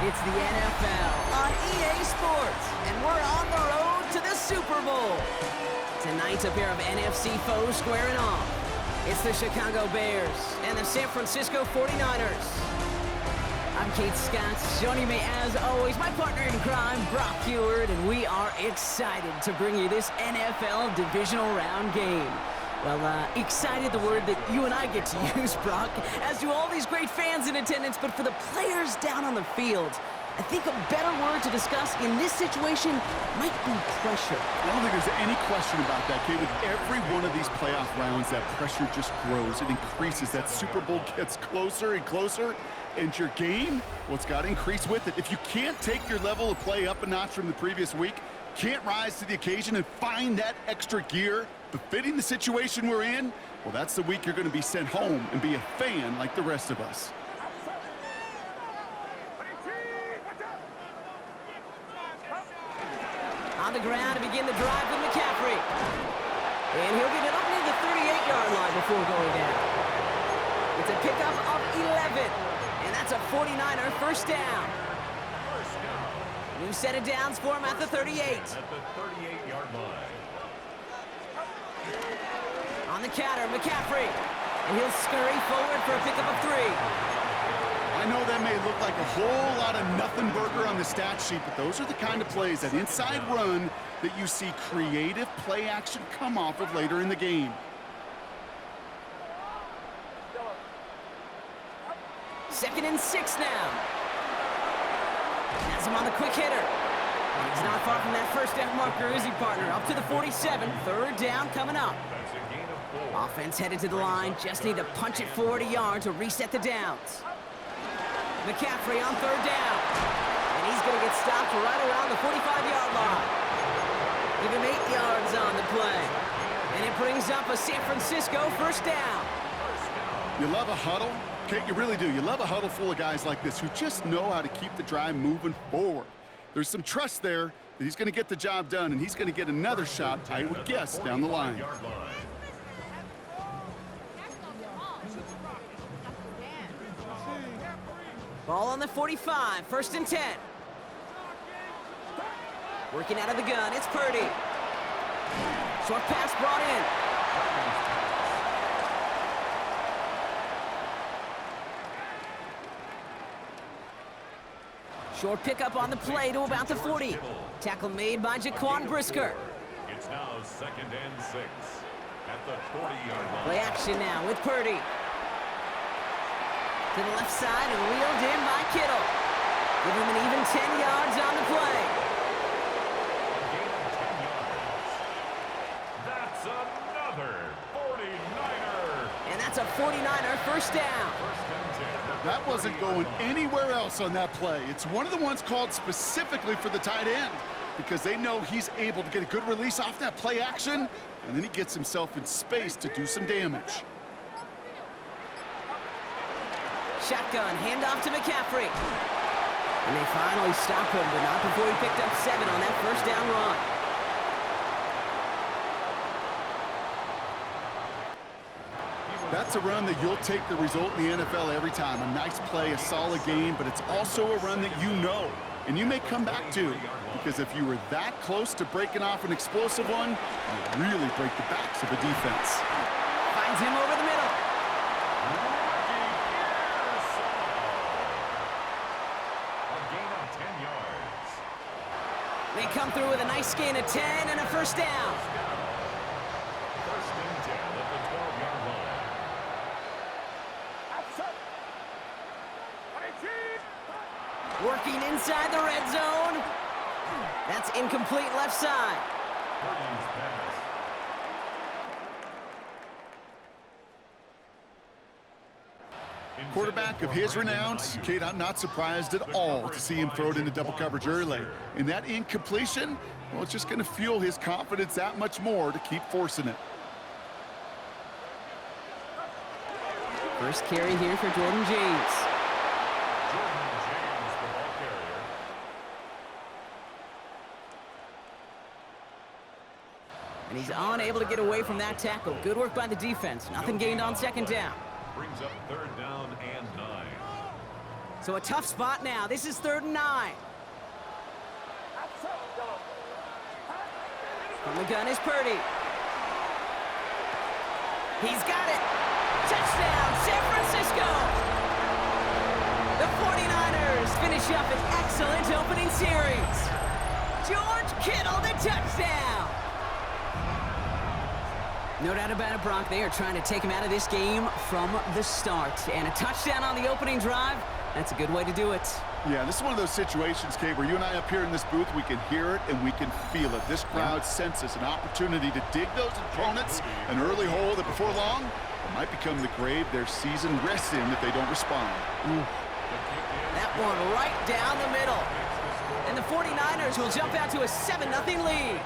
It's the NFL on EA Sports, and we're on the road to the Super Bowl. Tonight's a pair of NFC foes squaring off. It's the Chicago Bears and the San Francisco 49ers. I'm Kate Scott, joining me as always, my partner in crime, Brock Heward, and we are excited to bring you this NFL Divisional Round game. Well, excited, the word that you and I get to use, Brock, as do all these great fans in attendance, but for the players down on the field, I think a better word to discuss in this situation might be pressure. I don't think there's any question about that, Kate. With every one of these playoff rounds, that pressure just grows. It increases. That Super Bowl gets closer and closer. And your game, well, it's got to increase with it. If you can't take your level of play up a notch from the previous week, can't rise to the occasion and find that extra gear befitting the situation we're in, well, that's the week you're going to be sent home and be a fan like the rest of us. On the ground to begin the drive with McCaffrey. And he'll get it up near the 38-yard line before going down. It's a pickup of 11. And that's a 49er first down. New set of downs for him at the 38. At the 38-yard line. On the counter, McCaffrey. And he'll scurry forward for a pickup of 3. I know that may look like a whole lot of nothing burger on the stat sheet, but those are the kind of plays, that inside run, that you see creative play action come off of later in the game. Second and 6 now. Has him on the quick hitter. And he's not far from that first down marker, is he, partner? Up to the 47. Third down coming up. That's a gain of 4. Offense headed to the line. Just need to punch it forward a yard to reset the downs. McCaffrey on third down. And he's going to get stopped right around the 45-yard line. Give him 8 yards on the play. And it brings up a San Francisco first down. You love a huddle? Kate, you really do. You love a huddle full of guys like this who just know how to keep the drive moving forward. There's some trust there that he's going to get the job done, and he's going to get another shot, I would guess, down the line. Ball on the 45, first and 10. Working out of the gun, it's Purdy. Short pass brought in. Short pickup on the play to about the 40. Tackle made by Jaquan Brisker. It's now second and 6 at the 40-yard line. Play action now with Purdy. To the left side and wheeled in by Kittle. Give him an even 10 yards on the play. A gain of 10 yards. That's another 49er. And that's a 49er first down. First and 10. That wasn't going anywhere else on that play. It's one of the ones called specifically for the tight end because they know he's able to get a good release off that play action, and then he gets himself in space to do some damage. Shotgun, handoff to McCaffrey. And they finally stop him, but not before he picked up 7 on that first down run. That's a run that you'll take the result in the NFL every time. A nice play, a solid game, but it's also a run that you know, and you may come back to, because if you were that close to breaking off an explosive one, you really break the backs of a defense. Finds him over the middle. A gain of 10 yards. They come through with a nice gain of 10 and a first down. First and 10 at the 12-yard line. Working inside the red zone. That's incomplete left side. Purdy's pass. Quarterback of his renowns, Kate, I'm not surprised at all to see him throw it into double coverage early. And that incompletion, well, it's just going to fuel his confidence that much more to keep forcing it. First carry here for Jordan James. Jordan James, the ball carrier. And he's unable to get away from that tackle. Good work by the defense. Nothing gained on second down. Brings up third down and 9. So a tough spot now. This is 3rd and 9. From the gun is Purdy. He's got it. Touchdown, San Francisco. The 49ers finish up an excellent opening series. George Kittle, the touchdown. No doubt about it, Brock. They are trying to take him out of this game from the start. And a touchdown on the opening drive, that's a good way to do it. Yeah, this is one of those situations, Kate, where you and I up here in this booth, we can hear it and we can feel it. This crowd senses an opportunity to dig those opponents an early hole that before long it might become the grave their season rests in if they don't respond. That one right down the middle. And the 49ers will jump out to a 7-0 lead.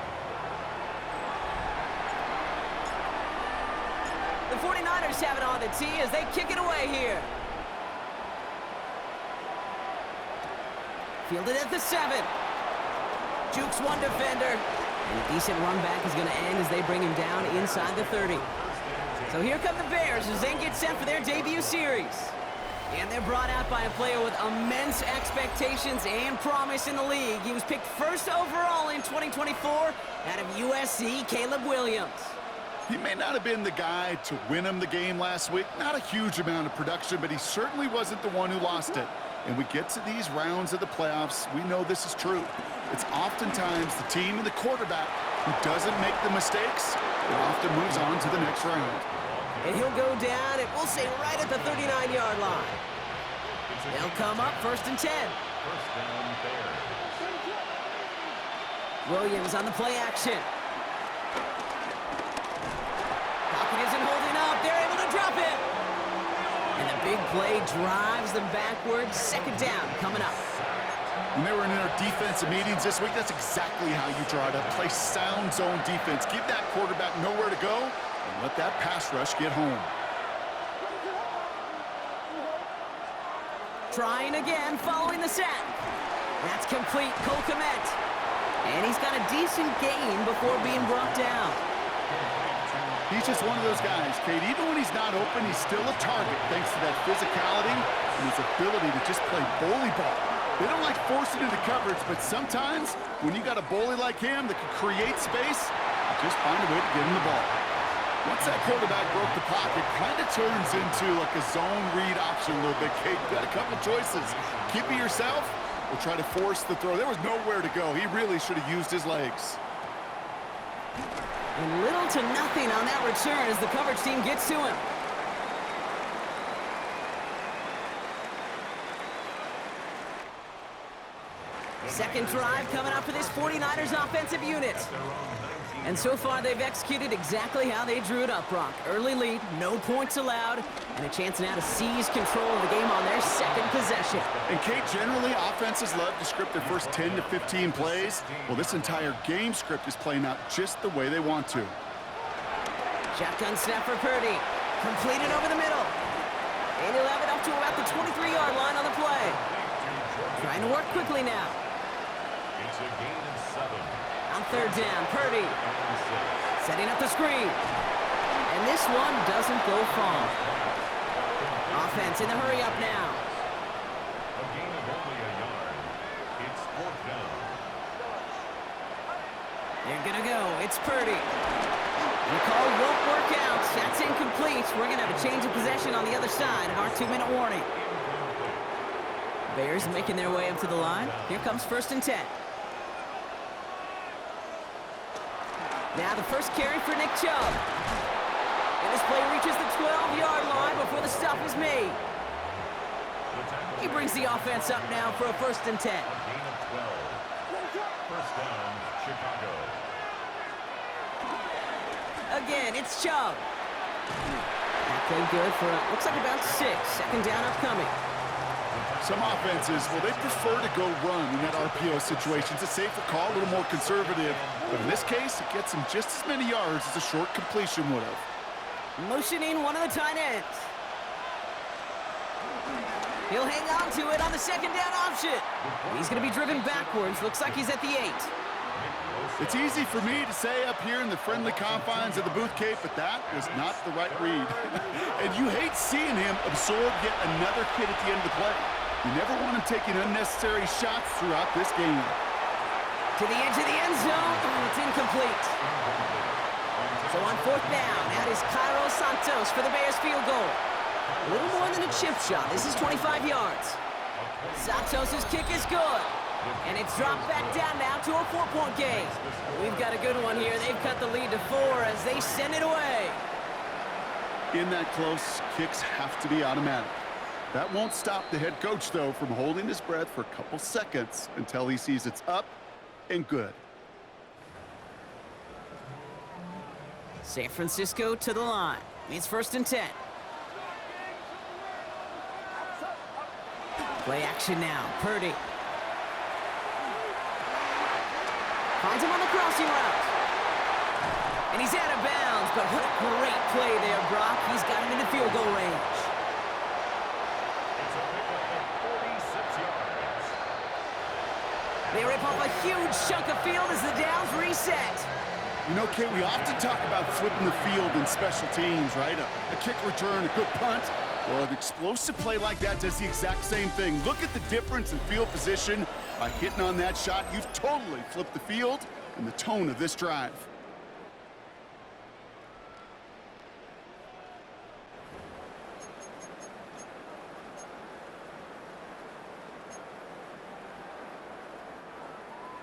The 49ers have it on the tee as they kick it away here. Fielded at the 7. Jukes one defender. And a decent run back is going to end as they bring him down inside the 30. So here come the Bears as they get set for their debut series. And they're brought out by a player with immense expectations and promise in the league. He was picked 1st overall in 2024 out of USC, Caleb Williams. He may not have been the guy to win him the game last week. Not a huge amount of production, but he certainly wasn't the one who lost it. And we get to these rounds of the playoffs, we know this is true. It's oftentimes the team and the quarterback who doesn't make the mistakes and often moves on to the next round. And he'll go down, and we'll say right at the 39-yard line. They'll come up 1st and 10. Williams on the play action. Pocket isn't holding up. They're able to drop it. And the big play drives them backwards. 2nd down coming up. When they were in our defensive meetings this week, that's exactly how you try to play sound zone defense. Give that quarterback nowhere to go and let that pass rush get home. Trying again, following the sack. That's complete. Cole Kmet. And he's got a decent gain before being brought down. He's just one of those guys, Kate. Even when he's not open, he's still a target thanks to that physicality and his ability to just play bully ball. They don't like forcing into coverage, but sometimes when you got a bully like him that can create space, you just find a way to get him the ball. Once that quarterback broke the pocket, kind of turns into like a zone read option a little bit, Kate. Got a couple choices. Keep it yourself or try to force the throw. There was nowhere to go. He really should have used his legs. And little to nothing on that return as the coverage team gets to him. Second drive coming up for this 49ers offensive unit. And so far, they've executed exactly how they drew it up, Brock. Early lead, no points allowed, and a chance now to seize control of the game on their 2nd possession. And Kate, generally, offenses love to script their first 10 to 15 plays. Well, this entire game script is playing out just the way they want to. Shotgun snap for Purdy. Completed over the middle. And he'll have it up to about the 23-yard line on the play. Trying to work quickly now. It's a gain of 7. On 3rd down, Purdy. Setting up the screen. And this one doesn't go far. Offense in the hurry up now. A gain of only a yard. It's 4th down. They're going to go. It's Purdy. And the call won't work out. That's incomplete. We're going to have a change of possession on the other side of our 2-minute warning. Bears making their way up to the line. Here comes 1st and 10. Now the first carry for Nick Chubb. And this play reaches the 12-yard line before the stop is made. He brings the offense up now for a 1st and 10. Gain of 12. 1st down, Chicago. Again, it's Chubb. That played good for, looks like about 6. 2nd down upcoming. Some offenses, well, they prefer to go run in that RPO situation. It's a safer call, a little more conservative. But in this case, it gets him just as many yards as a short completion would have. Motioning one of the tight ends. He'll hang on to it on the 2nd down option. He's going to be driven backwards. Looks like he's at the 8. It's easy for me to say up here in the friendly confines of the booth, Kate, but that was not the right read. And you hate seeing him absorb yet another hit at the end of the play. You never want him taking unnecessary shots throughout this game. To the edge of the end zone. Oh, it's incomplete. So on fourth down, out is Cairo Santos for the Bears field goal. A little more than a chip shot. This is 25 yards. Santos' kick is good. And it's dropped back down now to a 4-point game. We've got a good one here. They've cut the lead to 4 as they send it away. In that close, kicks have to be automatic. That won't stop the head coach, though, from holding his breath for a couple seconds until he sees it's up and good. San Francisco to the line. It's 1st and 10. Play action now. Purdy. Finds him on the crossing route. And he's out of bounds, but what a great play there, Brock. He's got him into field goal range. It's a pickup of 46 yards. They rip off a huge chunk of field as the downs reset. You know, Kate, we often talk about flipping the field in special teams, right? A kick return, a good punt. Well, an explosive play like that does the exact same thing. Look at the difference in field position. By hitting on that shot, you've totally flipped the field and the tone of this drive.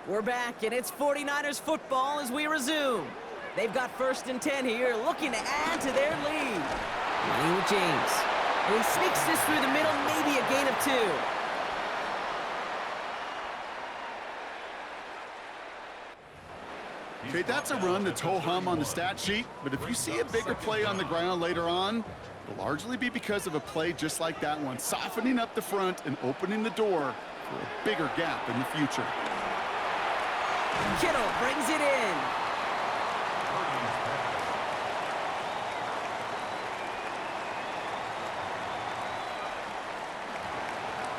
We're back, and it's 49ers football as we resume. They've got 1st and 10 here, looking to add to their lead. Money with James. And he sneaks this through the middle, maybe a gain of 2. Okay, that's a run that's ho-hum on the stat sheet, but if you see a bigger play on the ground later on, it'll largely be because of a play just like that one, softening up the front and opening the door for a bigger gap in the future. Kittle brings it in.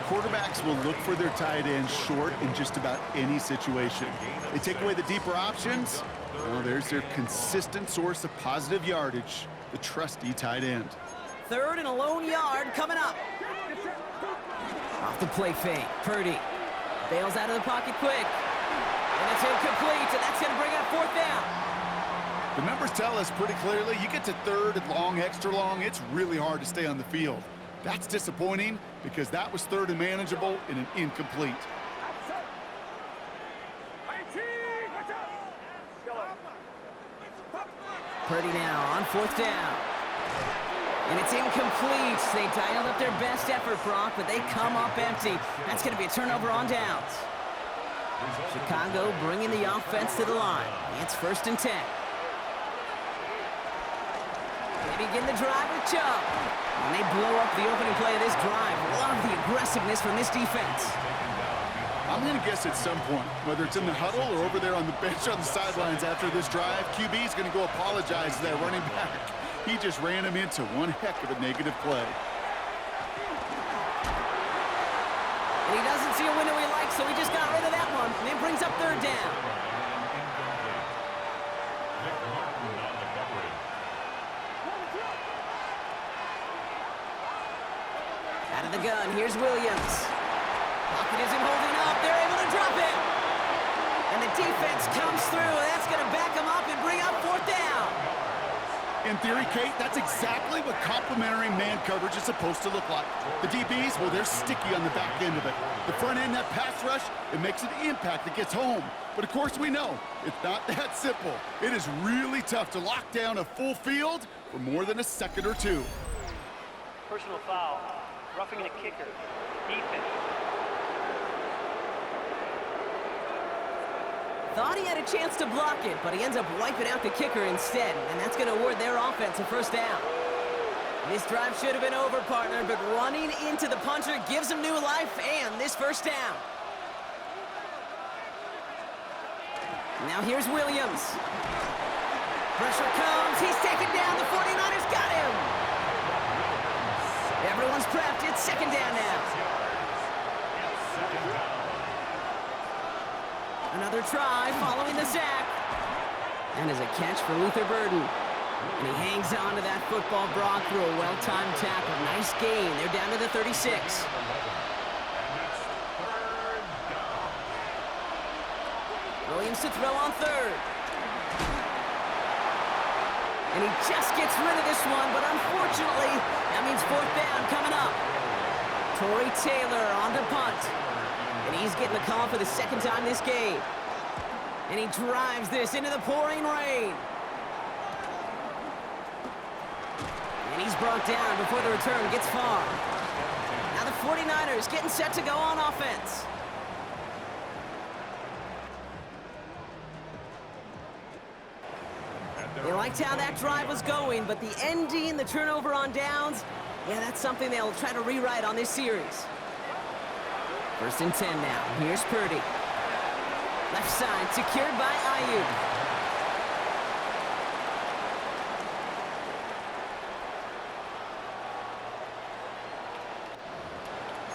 Quarterbacks will look for their tight end short in just about any situation. They take away the deeper options. Well, there's their consistent source of positive yardage, the trusty tight end. 3rd and a lone yard coming up. Off the play fake, Purdy bails out of the pocket quick. And it's incomplete, and that's going to bring up 4th down. The numbers tell us pretty clearly, you get to 3rd and long, extra long, it's really hard to stay on the field. That's disappointing because that was 3rd and manageable and an incomplete. Purdy now on 4th down. And it's incomplete. They dialed up their best effort, Brock, but they come up empty. That's going to be a turnover on downs. Chicago bringing the offense to the line. It's 1st and 10. They begin the drive with Chubb. And they blow up the opening play of this drive. Love the aggressiveness from this defense. I'm going to guess at some point, whether it's in the huddle or over there on the bench on the sidelines after this drive, QB is going to go apologize to that running back. He just ran him into one heck of a negative play. And he doesn't see a window he likes, so he just got rid of that one. And it brings up 3rd down. Out of the gun, here's Williams. Pocket isn't holding up. They're able to drop it. And the defense comes through. That's going to back them up and bring up 4th down. In theory, Kate, that's exactly what complementary man coverage is supposed to look like. The DBs, well, they're sticky on the back end of it. The front end, that pass rush, it makes an impact that gets home. But of course we know, it's not that simple. It is really tough to lock down a full field for more than a second or 2. Personal foul, roughing the kicker, defense. Thought he had a chance to block it, but he ends up wiping out the kicker instead, and that's going to award their offense a 1st down. This drive should have been over, partner, but running into the punter gives him new life and this 1st down. Now here's Williams. Pressure comes. He's taken down. The 49ers got him. Everyone's prepped. It's 2nd down now. Another try following the sack. And as a catch for Luther Burden. And he hangs on to that football, Brock, through a well-timed tackle. Nice gain. They're down to the 36. Williams to throw on third. And he just gets rid of this one, but unfortunately, that means fourth down coming up. Torrey Taylor on the punt. And he's getting the call for the second time this game. And he drives this into the pouring rain. And he's brought down before the return gets far. Now the 49ers getting set to go on offense. They liked how that drive was going, but the ending, the turnover on downs, yeah, that's something they'll try to rewrite on this series. First and 10 now. Here's Purdy. Left side secured by Ayuk.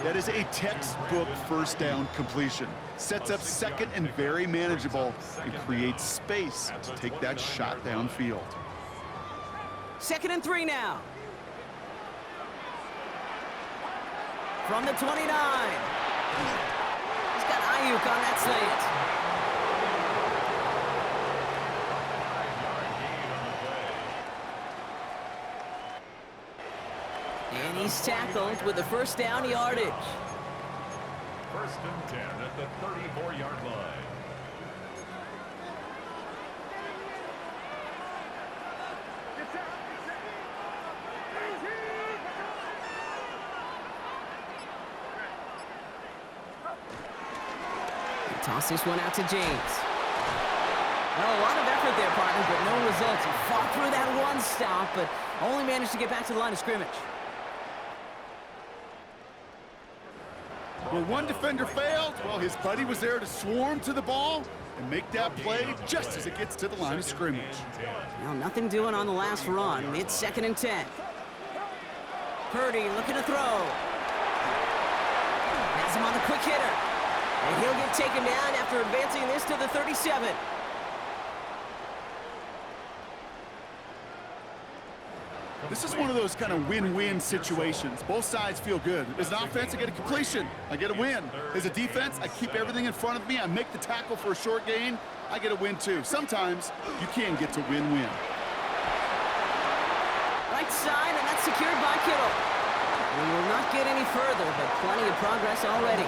That is a textbook first down completion. Sets up second and very manageable and creates space to take that shot downfield. Second and 3 now. From the 29. He's got Ayuk on that slant. And he's tackled with the first down yardage. First and 10 at the 34-yard line. Toss this one out to James. Well, a lot of effort there, partner, but no results. He fought through that one stop, but only managed to get back to the line of scrimmage. Well, one defender failed. Well, his buddy was there to swarm to the ball and make that play just as it gets to the line of scrimmage. Well, nothing doing on the last run. It's second and 10. Purdy looking to throw. Has him on the quick hitter. And he'll get taken down after advancing this to the 37. This is one of those kind of win-win situations. Both sides feel good. As an offense, I get a completion. I get a win. As a defense, I keep everything in front of me. I make the tackle for a short gain. I get a win, too. Sometimes you can get to win-win. Right side, and that's secured by Kittle. We will not get any further, but plenty of progress already.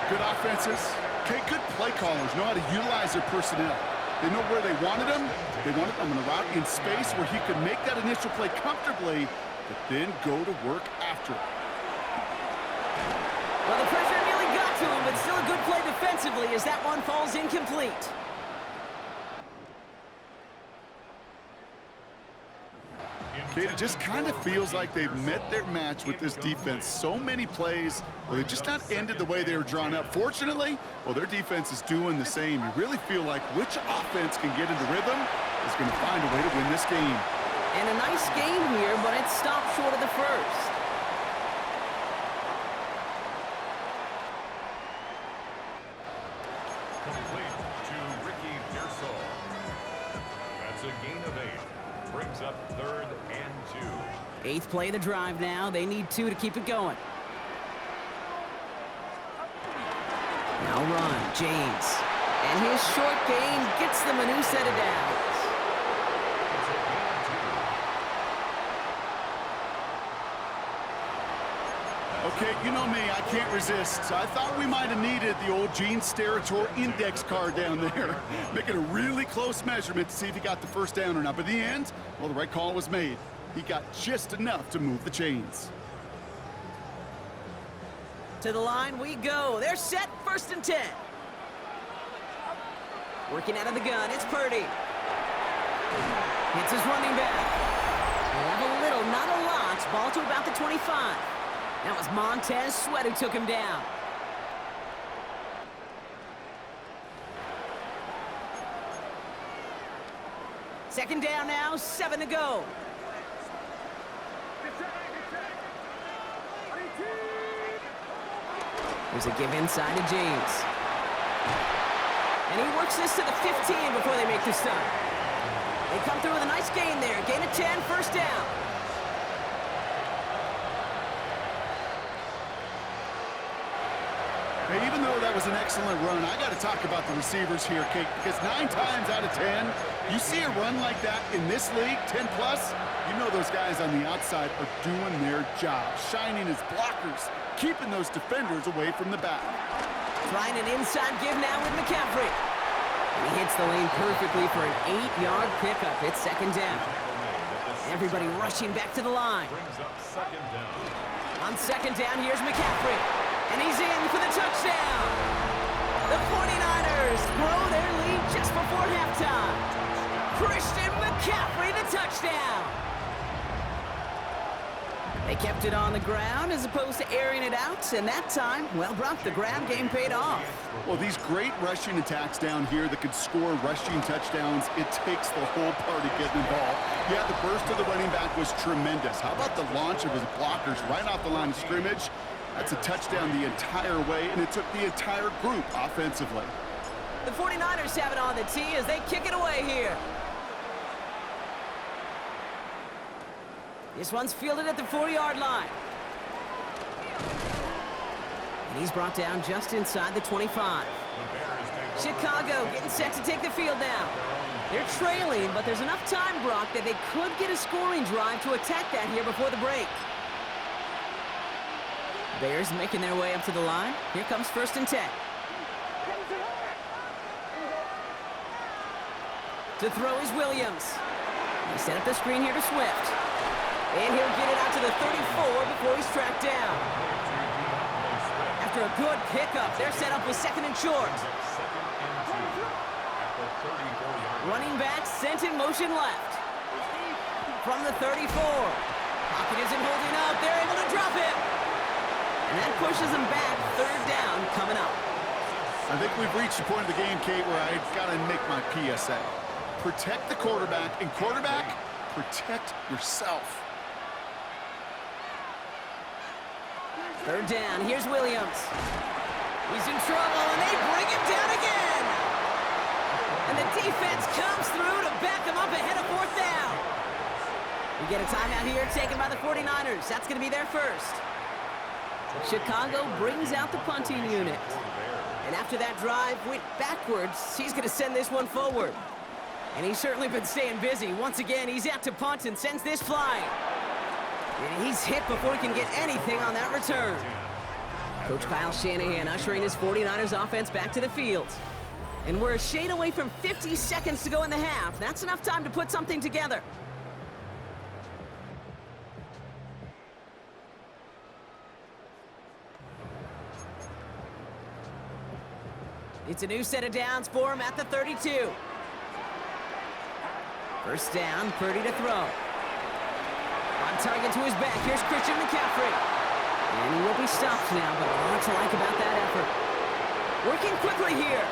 Good offenses, okay, good play callers know how to utilize their personnel. They know where they wanted him. They wanted him on the route in space where he could make that initial play comfortably, but then go to work after it. Well, the pressure nearly got to him, but still a good play defensively as that one falls incomplete. Okay, it just kind of feels like they've met their match with this defense. So many plays, well, they just not ended the way they were drawn up. Fortunately, well, their defense is doing the same. You really feel like which offense can get into rhythm is going to find a way to win this game. And a nice game here, but it stopped short of the first. Complete to Ricky Pearsall. That's a gain of 8. Brings up third and 2. Eighth play of the drive now. They need 2 to keep it going. Now run, James. And his short gain gets them a new set of downs. Okay, you know me, I can't resist. So I thought we might have needed the old Gene Steratore index card down there. Making a really close measurement to see if he got the first down or not. But in the end, well, the right call was made. He got just enough to move the chains. To the line we go. They're set, first and 10. Working out of the gun, it's Purdy. Hits his running back. They have a little, not a lot. Ball to about the 25. That was Montez Sweat who took him down. Second down now, 7 to go. There's a give inside to James. And he works this to the 15 before they make the stop. They come through with a nice gain there. Gain of 10, first down. Hey, even though that was an excellent run, I got to talk about the receivers here, Kate, because 9 times out of 10, you see a run like that in this league, 10+, you know those guys on the outside are doing their job, shining as blockers, keeping those defenders away from the back. Trying an inside give now with McCaffrey. And he hits the lane perfectly for an 8-yard pickup. It's second down. Everybody rushing back to the line. Brings up second down. On second down, here's McCaffrey. And he's in for the touchdown. The 49ers grow their lead just before halftime. Christian McCaffrey, the touchdown. They kept it on the ground as opposed to airing it out, and that time, well, Brock, the ground game paid off. Well, these great rushing attacks down here that could score rushing touchdowns, it takes the whole party getting involved. Yeah, the burst of the running back was tremendous. How about the launch of his blockers right off the line of scrimmage? That's a touchdown the entire way, and it took the entire group offensively. The 49ers have it on the tee as they kick it away here. This one's fielded at the 4-yard line. And he's brought down just inside the 25. Chicago getting set to take the field now. They're trailing, but there's enough time, Brock, that they could get a scoring drive to attack that here before the break. Bears making their way up to the line. Here comes 1st and 10. To throw is Williams. They set up the screen here to Swift. And he'll get it out to the 34 before he's tracked down. After a good pickup, they're set up with 2nd and short. Running back sent in motion left. From the 34. Pocket isn't holding up. They're able to drop him. And that pushes them back. 3rd down coming up. I think we've reached the point of the game, Kate, where I've got to make my PSA. Protect the quarterback, and quarterback, protect yourself. 3rd down, here's Williams. He's in trouble, and they bring him down again. And the defense comes through to back him up ahead of 4th down. We get a timeout here taken by the 49ers. That's going to be their first. Chicago brings out the punting unit. And after that drive went backwards, he's going to send this one forward. And he's certainly been staying busy. Once again, he's out to punt and sends this flying. And he's hit before he can get anything on that return. Coach Kyle Shanahan ushering his 49ers offense back to the field. And we're a shade away from 50 seconds to go in the half. That's enough time to put something together. It's a new set of downs for him at the 32. 1st down, Purdy to throw. On target to his back, here's Christian McCaffrey. And he will be stopped now, but a lot to like about that effort. Working quickly here.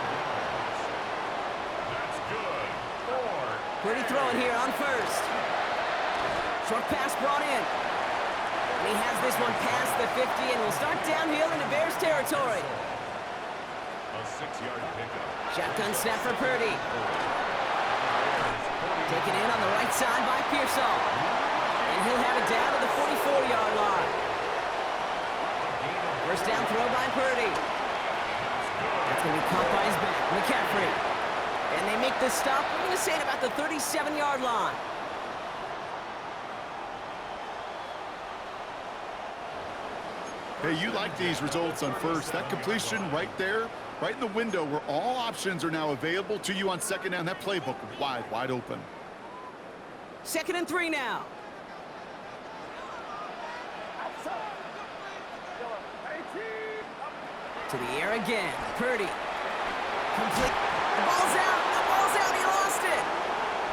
That's good. 4. Purdy throwing here on 1st. Short pass brought in. And he has this one past the 50 and will start downhill into Bears territory. A 6-yard pickup. Shotgun snap for Purdy. Taken in on the right side by Pearsall. And he'll have it down to the 44-yard line. 1st down throw by Purdy. That's going to be caught by his back, McCaffrey. And they make the stop, we're going to say, at about the 37-yard line. Hey, you like these results on 1st. That completion right there, right in the window where all options are now available to you on 2nd down. That playbook wide open. 2nd and 3 now. To the air again. Purdy. Complete. The ball's out. The ball's out. He lost it.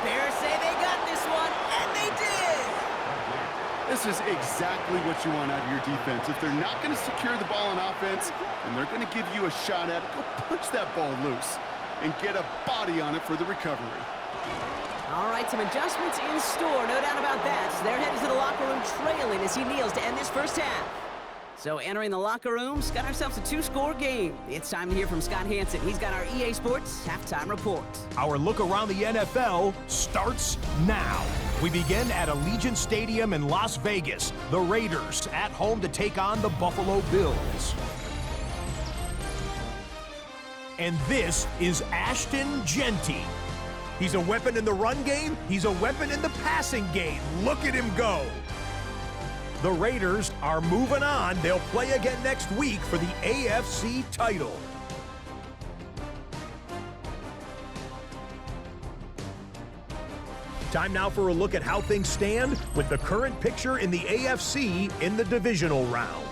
Bears say they got this one, and they did. This is exactly what you want out of your defense. If they're not going to secure the ball on offense, and they're going to give you a shot at it, go punch that ball loose and get a body on it for the recovery. All right, some adjustments in store, no doubt about that. They're headed to the locker room trailing as he kneels to end this 1st half. So entering the locker rooms, got ourselves a 2-score game. It's time to hear from Scott Hansen. He's got our EA Sports halftime report. Our look around the NFL starts now. We begin at Allegiant Stadium in Las Vegas. The Raiders at home to take on the Buffalo Bills. and this is Ashton Genty. He's a weapon in the run game. He's a weapon in the passing game. Look at him go. The Raiders are moving on. They'll play again next week for the AFC title. Time now for a look at how things stand with the current picture in the AFC in the divisional round.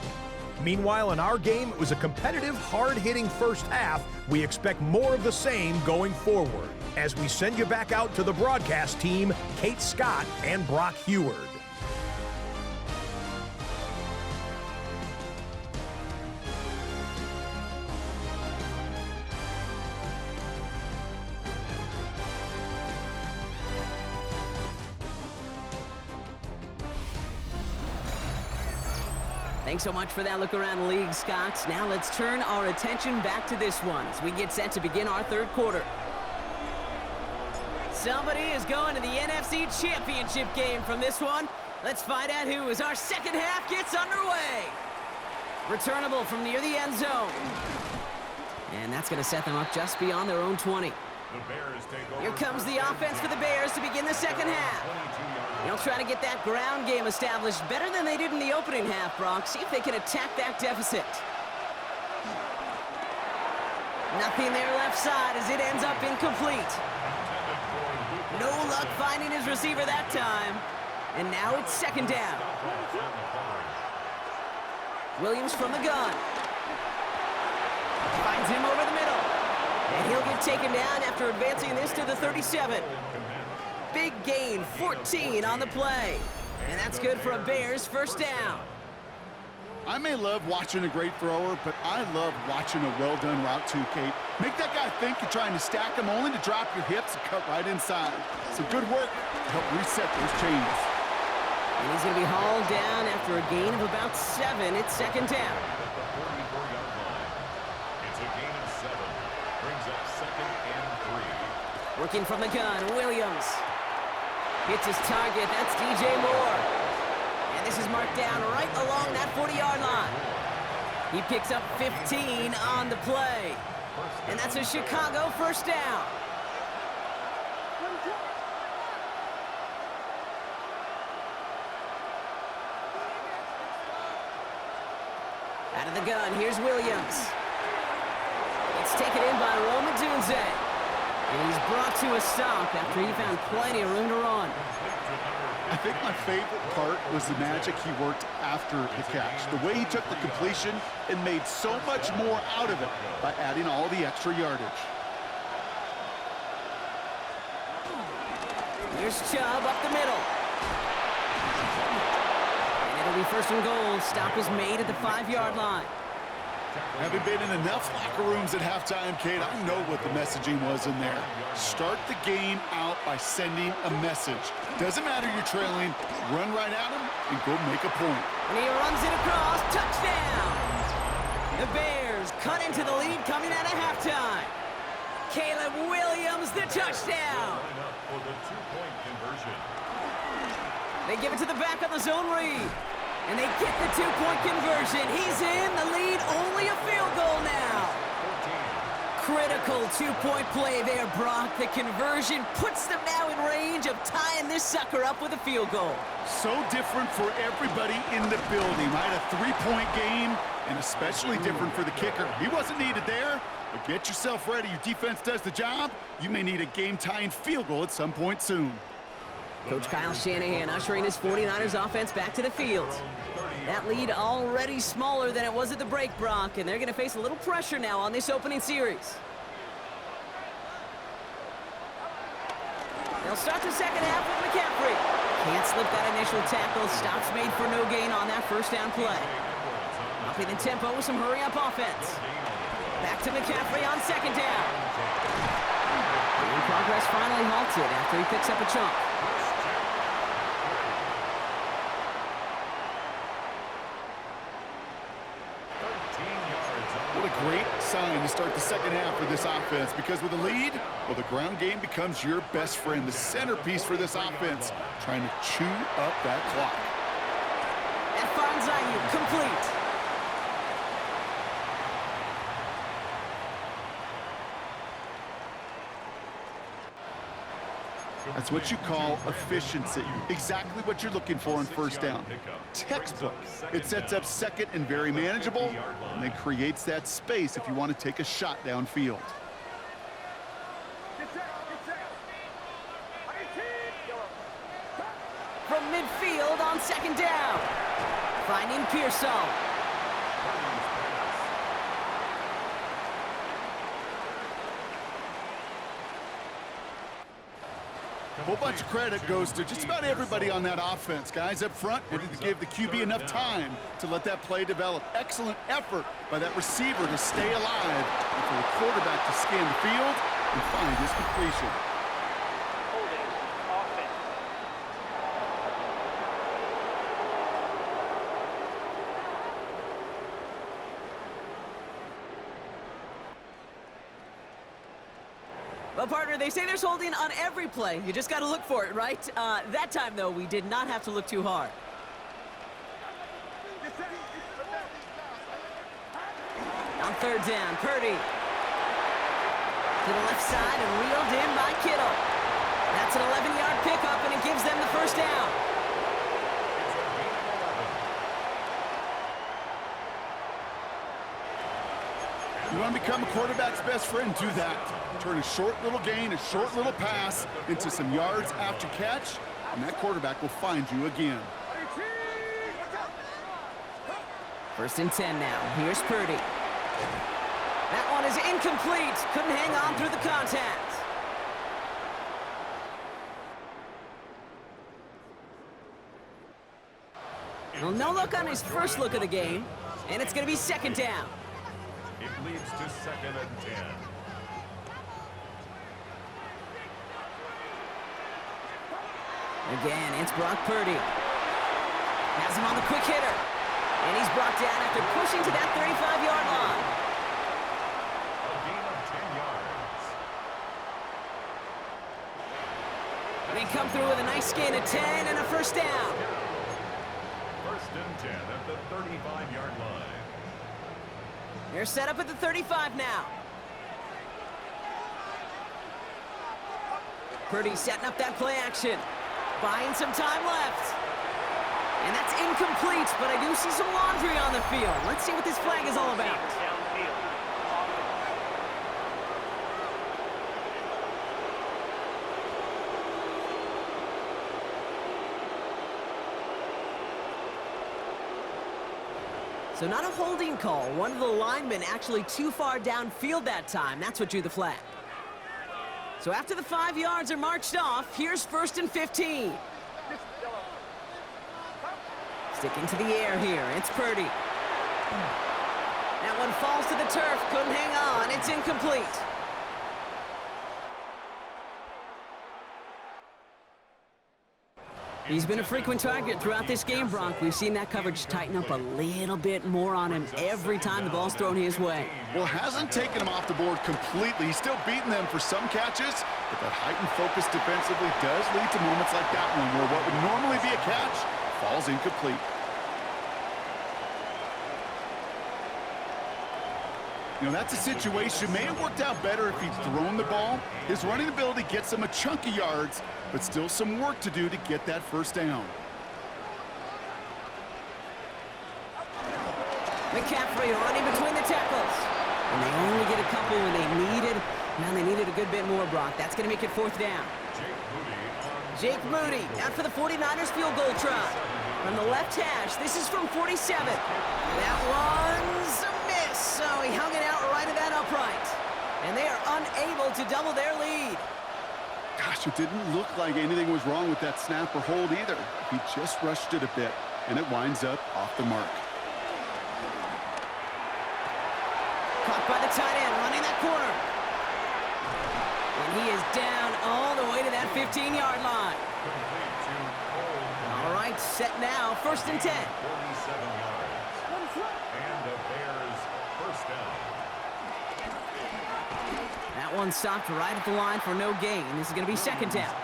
Meanwhile, in our game, it was a competitive, hard-hitting first half. We expect more of the same going forward. As we send you back out to the broadcast team, Kate Scott and Brock Heward. Thanks so much for that look around the league, Scott. Now let's turn our attention back to this one as we get set to begin our third quarter. Somebody is going to the NFC Championship game from this one. Let's find out who as our second half gets underway. Returnable from near the end zone. And that's going to set them up just beyond their own 20. Here comes the offense for the Bears to begin the second half. They'll try to get that ground game established better than they did in the opening half, Brock. See if they can attack that deficit. Nothing there left side as it ends up incomplete. No luck finding his receiver that time. And now it's second down. Williams from the gun. Finds him over the middle. And he'll get taken down after advancing this to the 37. Big gain, 14 on the play. And that's good for a Bears first down. I may love watching a great thrower, but I love watching a well-done route too, Kate. Make that guy think you're trying to stack him only to drop your hips and cut right inside. Some good work to help reset those chains. And he's going to be hauled down after a gain of about 7. It's second down. It's a gain of 7. Brings up second and 3. Working from the gun, Williams. Hits his target, that's DJ Moore. And this is marked down right along that 40-yard line. He picks up 15 on the play. And that's a Chicago first down. Out of the gun, here's Williams. It's taken in by Rome Odunze. And he's brought to a stop after he found plenty of room to run. I think my favorite part was the magic he worked after the catch. The way he took the completion and made so much more out of it by adding all the extra yardage. Here's Chubb up the middle. And it'll be first and goal. Stop is made at the 5-yard line. Having been in enough locker rooms at halftime, Kate, I know what the messaging was in there. Start the game out by sending a message. Doesn't matter you're trailing, run right at him and go make a point. And he runs it across, touchdown! The Bears cut into the lead coming out of halftime. Caleb Williams, the touchdown! For the 2-point conversion. They give it to the back of the zone read. And they get the 2-point conversion. He's in the lead, only a field goal now. Critical 2-point play there, Brock. The conversion puts them now in range of tying this sucker up with a field goal. So different for everybody in the building, right? A 3-point game, and especially different for the kicker. He wasn't needed there, but get yourself ready. Your defense does the job. You may need a game-tying field goal at some point soon. Coach Kyle Shanahan ushering his 49ers offense back to the field. That lead already smaller than it was at the break, Brock, and they're going to face a little pressure now on this opening series. They'll start the second half with McCaffrey. Can't slip that initial tackle. Stops made for no gain on that first down play. Upping the tempo with some hurry-up offense. Back to McCaffrey on second down. And progress finally halted after he picks up a chunk. What a great sign to start the second half for this offense, because with a lead, well, the ground game becomes your best friend, the centerpiece for this offense, trying to chew up that clock. And finds Ayuk complete. That's what you call efficiency. Exactly what you're looking for on first down. Textbook. It sets up second and very manageable, and then creates that space if you want to take a shot downfield. From midfield on second down. Finding Pearsall. A whole bunch of credit goes to just about everybody on that offense. Guys up front needed to give the QB enough time to let that play develop. Excellent effort by that receiver to stay alive and for the quarterback to scan the field and find his completion. Holding offense. Well, partner, they say there's holding on every play. You just got to look for it, right? That time, though, we did not have to look too hard. On third down, Purdy. To the left side and reeled in by Kittle. That's an 11-yard pickup, and it gives them the first down. You want to become a quarterback's best friend? Do that. Turn a short little gain, a short little pass into some yards after catch, and that quarterback will find you again. First and 10 now. Here's Purdy. That one is incomplete. Couldn't hang on through the contact. Well, no look on his first look of the game, and it's going to be second down. It leads to second and 10. Again, it's Brock Purdy. Has him on the quick hitter. And he's brought down after pushing to that 35-yard line. A gain of 10 yards. They come through with a nice gain of 10 and a first down. First and 10 at the 35-yard line. They're set up at the 35 now. Purdy setting up that play action. Buying some time left. And that's incomplete, but I do see some laundry on the field. Let's see what this flag is all about. Downfield. So not a holding call. One of the linemen actually too far downfield that time. That's what drew the flag. So after the 5 yards are marched off, here's first and 15. Sticking to the air here, it's Purdy. That one falls to the turf, couldn't hang on, it's incomplete. He's been a frequent target throughout this game, Bronk. We've seen that coverage tighten up a little bit more on him every time the ball's thrown his way. Well, hasn't taken him off the board completely. He's still beating them for some catches, but that heightened focus defensively does lead to moments like that one where what would normally be a catch falls incomplete. You know, that's a situation. May have worked out better if he'd thrown the ball. His running ability gets him a chunk of yards, but still some work to do to get that first down. McCaffrey running between the tackles. And they only get a couple when they needed a good bit more, Brock. That's going to make it fourth down. Jake Moody out for the 49ers field goal try. From the left hash, this is from 47. That one's a miss, so he hung it out right at that upright. And they are unable to double their lead. Gosh, it didn't look like anything was wrong with that snap or hold either. He just rushed it a bit, and it winds up off the mark. Caught by the tight end, running that corner. And he is down all the way to that 15-yard line. All right, set now, first and 10. 47 yards. And the Bears first down. That one stopped right at the line for no gain. This is going to be second down.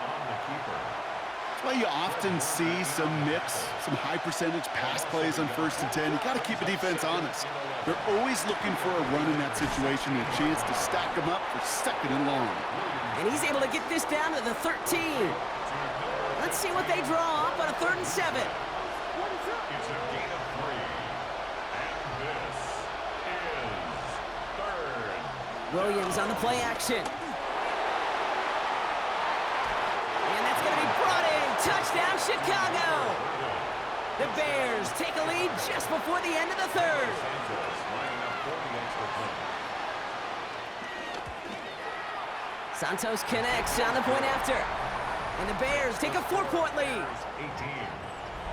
Well, you often see some mix, some high percentage pass plays on 1st and 10. You got to keep the defense honest. They're always looking for a run in that situation, a chance to stack them up for 2nd and long. And he's able to get this down to the 13. Let's see what they draw up on a 3rd and 7. It's a gain of 3. And this is 3rd. Williams on the play action. And that's going to be brought in. Touchdown, Chicago. The Bears take a lead just before the end of the 3rd. Santos connects on the point after. And the Bears take a 4-point lead. 18.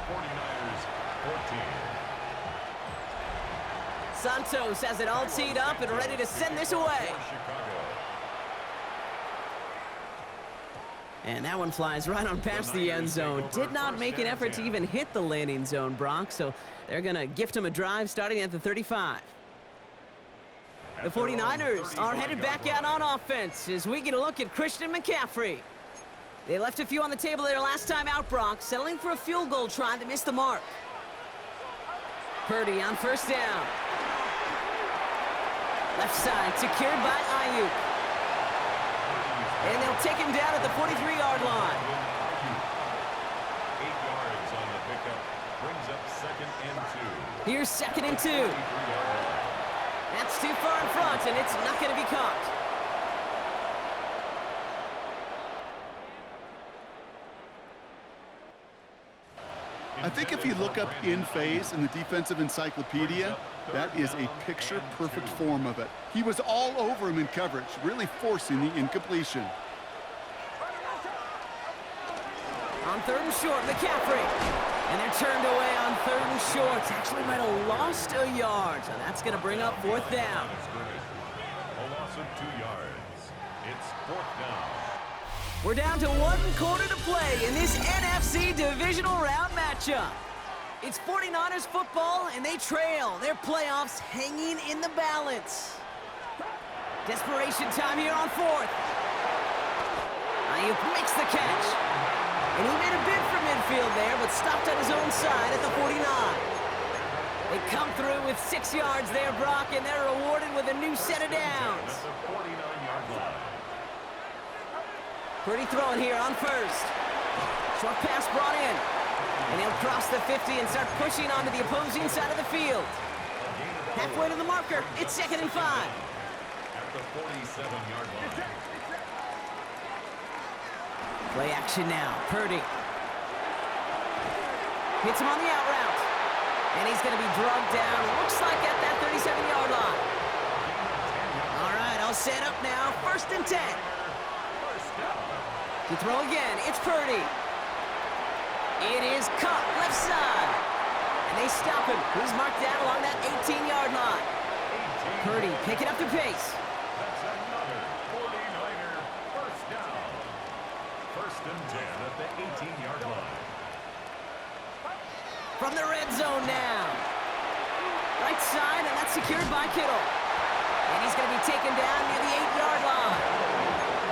49ers 14. Santos has it all teed up and ready to send this away. And that one flies right on past the end zone. Did not make an effort to even hit the landing zone, Brock, so they're going to gift him a drive starting at the 35. The 49ers are headed back out on offense as we get a look at Christian McCaffrey. They left a few on the table there last time out, Brock, settling for a field goal try that missed the mark. Purdy on 1st down. Left side secured by Ayuk. And they'll take him down at the 43-yard line. 8 yards on the pickup. Brings up 2nd and 2. Here's 2nd and 2. That's too far in front, and it's not going to be caught. I think if you look up in phase in the defensive encyclopedia, that is a picture-perfect form of it. He was all over him in coverage, really forcing the incompletion. On 3rd and short, McCaffrey. And they're turned away on 3rd and short. Actually might have lost a yard, so that's going to bring up 4th down. A loss of 2 yards. It's 4th down. We're down to 1 quarter to play in this NFC Divisional Round matchup. It's 49ers football, and they trail. Their playoffs hanging in the balance. Desperation time here on 4th. Ayuk makes the catch. And he made a bid for midfield there, but stopped on his own side at the 49. They come through with 6 yards there, Brock, and they're rewarded with a new set of downs. At the 49-yard line. Pretty throwing here on 1st. Short pass brought in. And he'll cross the 50 and start pushing onto the opposing side of the field. Halfway to the marker. It's 2nd and 5. At the 47-yard line. Play action now. Purdy. Hits him on the out route. And he's going to be drugged down. Looks like at that 37-yard line. All right, all set up now. 1st and 10. To throw again, it's Purdy. It is caught left side. And they stop him. He's marked down along that 18-yard line. Purdy picking up the pace. That's another 49er 1st down. 1st and 10 at the 18-yard line. From the red zone now. Right side, and that's secured by Kittle. And he's going to be taken down near the 8-yard line.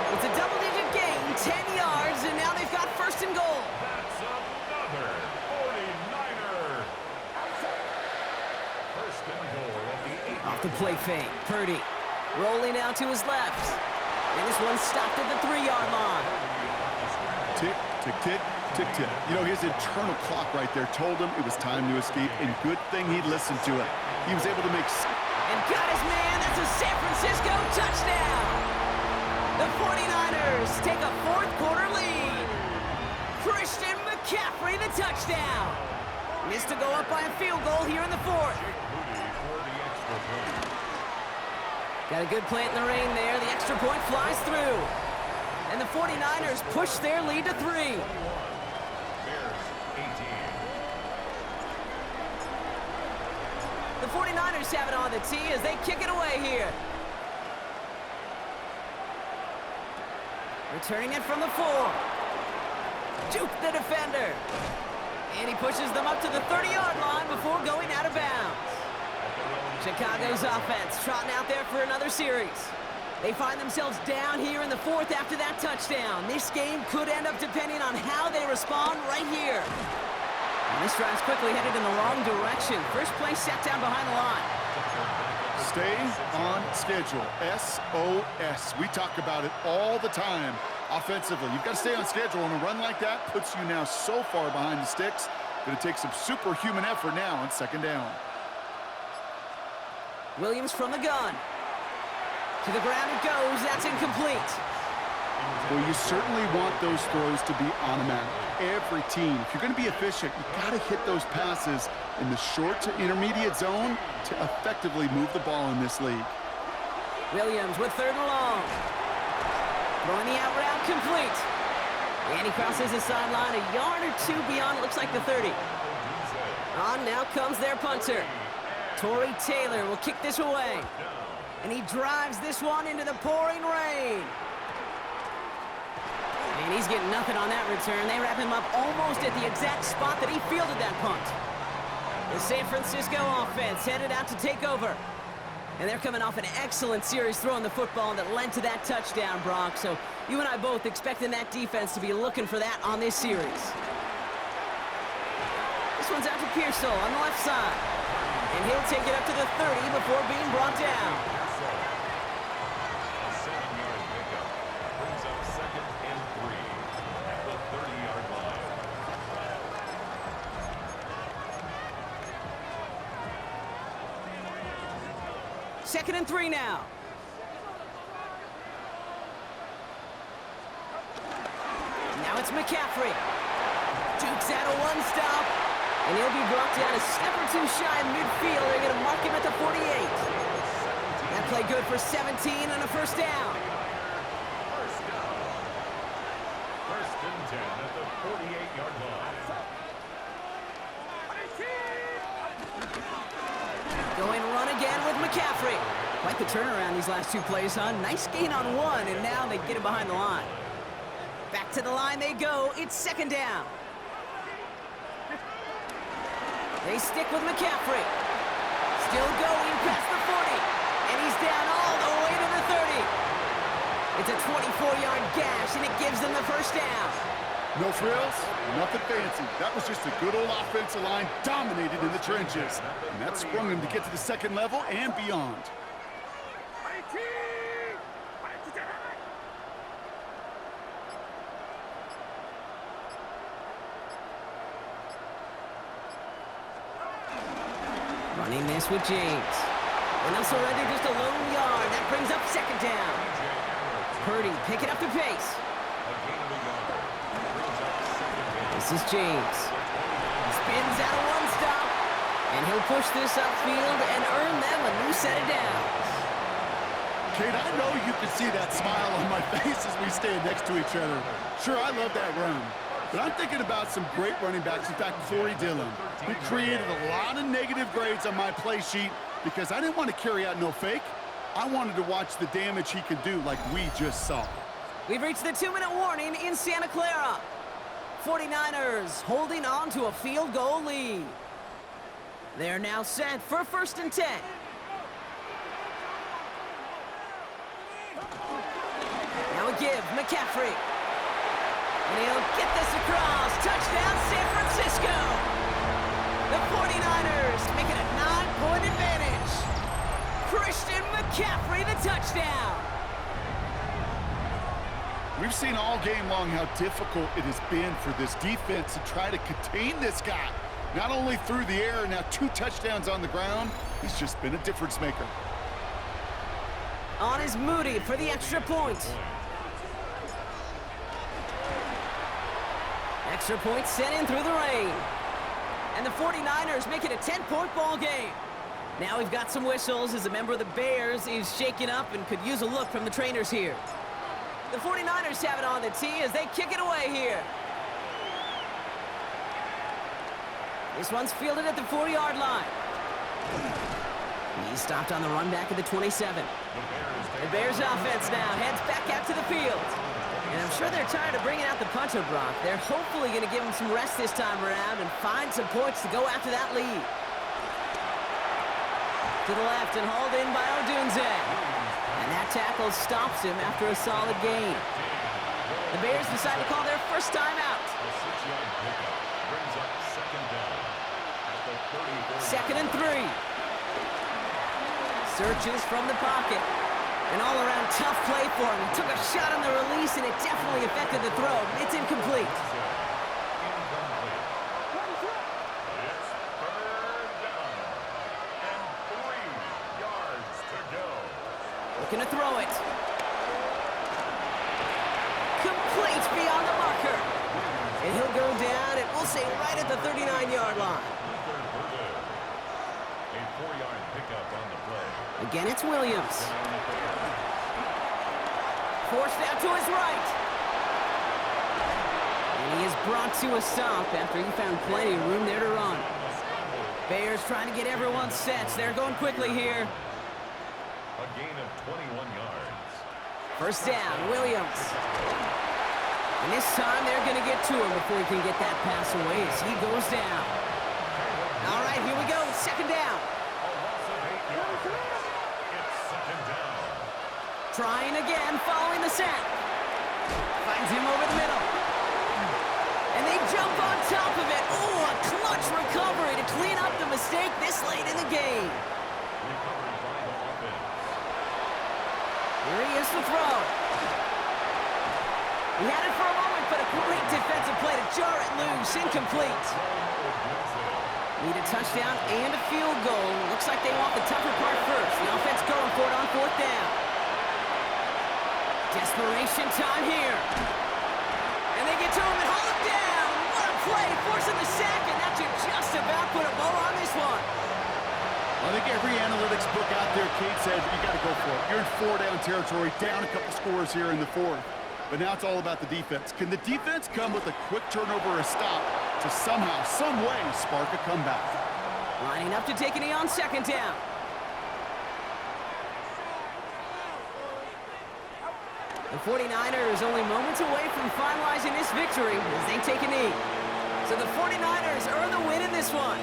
It's a double-digit gain, 10 yards, and now they've got 1st and goal. That's another 49er. 1st and goal at the 8. Off the play fake, Purdy rolling out to his left. And this one stopped at the 3-yard line. Tick, tick, tick, tick, tick. You know, his internal clock right there told him it was time to escape, and good thing he listened to it. He was able to make... And got his man. That's a San Francisco touchdown. The 49ers take a 4th quarter lead. Christian McCaffrey, the touchdown. Missed to go up by a field goal here in the 4th. Got a good play in the rain there. The extra point flies through. And the 49ers push their lead to 3. Bears 18. The 49ers have it on the tee as they kick it away here. Returning it from the 4. Juke the defender. And he pushes them up to the 30-yard line before going out of bounds. Chicago's offense trotting out there for another series. They find themselves down here in the fourth after that touchdown. This game could end up depending on how they respond right here. And this drive's quickly headed in the wrong direction. First play set down behind the line. Stay on schedule. SOS. We talk about it all the time offensively. You've got to stay on schedule, and a run like that puts you now so far behind the sticks. Going to take some superhuman effort now on second down. Williams from the gun. To the ground it goes. That's incomplete. Well, you certainly want those throws to be automatic. Every team, if you're going to be efficient, you've got to hit those passes in the short to intermediate zone to effectively move the ball in this league. Williams with third and long. Throwing the out route complete. And he crosses the sideline a yard or two beyond, looks like the 30. On now comes their punter. Torrey Taylor will kick this away. And he drives this one into the pouring rain. And he's getting nothing on that return. They wrap him up almost at the exact spot that he fielded that punt. The San Francisco offense headed out to take over. And they're coming off an excellent series throwing the football that led to that touchdown, Brock. So you and I both expecting that defense to be looking for that on this series. This one's out to Pearsall on the left side. And he'll take it up to the 30 before being brought down. A 7-yard pickup brings up 2nd and 3 at the 30-yard line. Second and 3 now. Now it's McCaffrey. Dukes out a one-stop. And he'll be brought down a step or two shy of midfield. They're going to mark him at the 48. That play good for 17 and a first down. First down. 1st and 10 at the 48-yard line. Going run again with McCaffrey. Quite the turnaround these last two plays, huh? Nice gain on one, and now they get him behind the line. Back to the line they go. It's second down. They stick with McCaffrey. Still going past the 40. And he's down all the way to the 30. It's a 24-yard gash, and it gives them the first down. No frills, nothing fancy. That was just a good old offensive line dominated in the trenches. And that sprung them to get to the second level and beyond. Running this with James. And they'll surrender just a lone yard. That brings up second down. Purdy picking up the pace. This is James. Spins out a one-stop. And he'll push this upfield and earn them a new set of downs. Kate, I know you can see that smile on my face as we stand next to each other. Sure, I love that run. But I'm thinking about some great running backs. In fact, Corey Dillon, who created a lot of negative grades on my play sheet because I didn't want to carry out no fake. I wanted to watch the damage he could do like we just saw. We've reached the 2-minute warning in Santa Clara. 49ers holding on to a field goal lead. They're now set for 1st and 10. Now a give, McCaffrey. And he'll get this across. Touchdown, San Francisco. The 49ers make it a 9-point advantage. Christian McCaffrey, the touchdown. We've seen all game long how difficult it has been for this defense to try to contain this guy. Not only through the air, now 2 touchdowns on the ground. He's just been a difference maker. On is Moody for the extra point. Extra point sent in through the rain. And the 49ers make it a 10-point ball game. Now we've got some whistles as a member of the Bears is shaken up and could use a look from the trainers here. The 49ers have it on the tee as they kick it away here. This one's fielded at the 4-yard line. He's stopped on the run back at the 27. The Bears offense now heads back out to the field. And I'm sure they're tired of bringing out the punter, Brock. They're hopefully going to give him some rest this time around and find some points to go after that lead. To the left and hauled in by Odunze. And that that tackle stops him after a solid gain. The Bears decide to call their first timeout. A 6-yard pickup brings up second down at the 34. Second and 3. Searches from the pocket. An all-around tough play for him. He took a shot on the release, and it definitely affected the throw. It's incomplete. Incomplete. It's third down and 3 yards to go. Looking to throw it. Complete beyond the marker. And he'll go down, and we'll say right at the 39-yard line. A 4-yard pickup on the play. Again, it's Williams. Forced out to his right. And he is brought to a stop after he found plenty of room there to run. Bears trying to get everyone set. They're going quickly here. A gain of 21 yards. First down, Williams. And this time they're going to get to him before he can get that pass away as he goes down. All right, here we go. Second down. A loss of 8 yards. It's second down. Trying again, following the sack. Finds him over the middle. And they jump on top of it. Oh, a clutch recovery to clean up the mistake this late in the game. Recovered by the offense. Here he is to throw. He had it for a moment, but a great defensive play to jar it loose. Incomplete. Need a touchdown and a field goal. Looks like they want the tougher part first. The offense going for it on fourth down. Desperation time here. And they get to him and haul him down. What a play, forcing the sack, and that should just about put a bow on this one. I think every analytics book out there, Kate, says you got to go for it. You're in 4-down territory, down a couple scores here in the fourth. But now it's all about the defense. Can the defense come with a quick turnover or a stop to somehow, some way, spark a comeback? Lining up to take a knee on second down. The 49ers only moments away from finalizing this victory as they take a knee. So the 49ers earn the win in this one.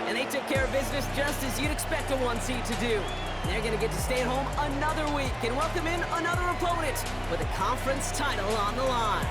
And they took care of business just as you'd expect a 1 seed to do. They're going to get to stay at home another week and welcome in another opponent with a conference title on the line.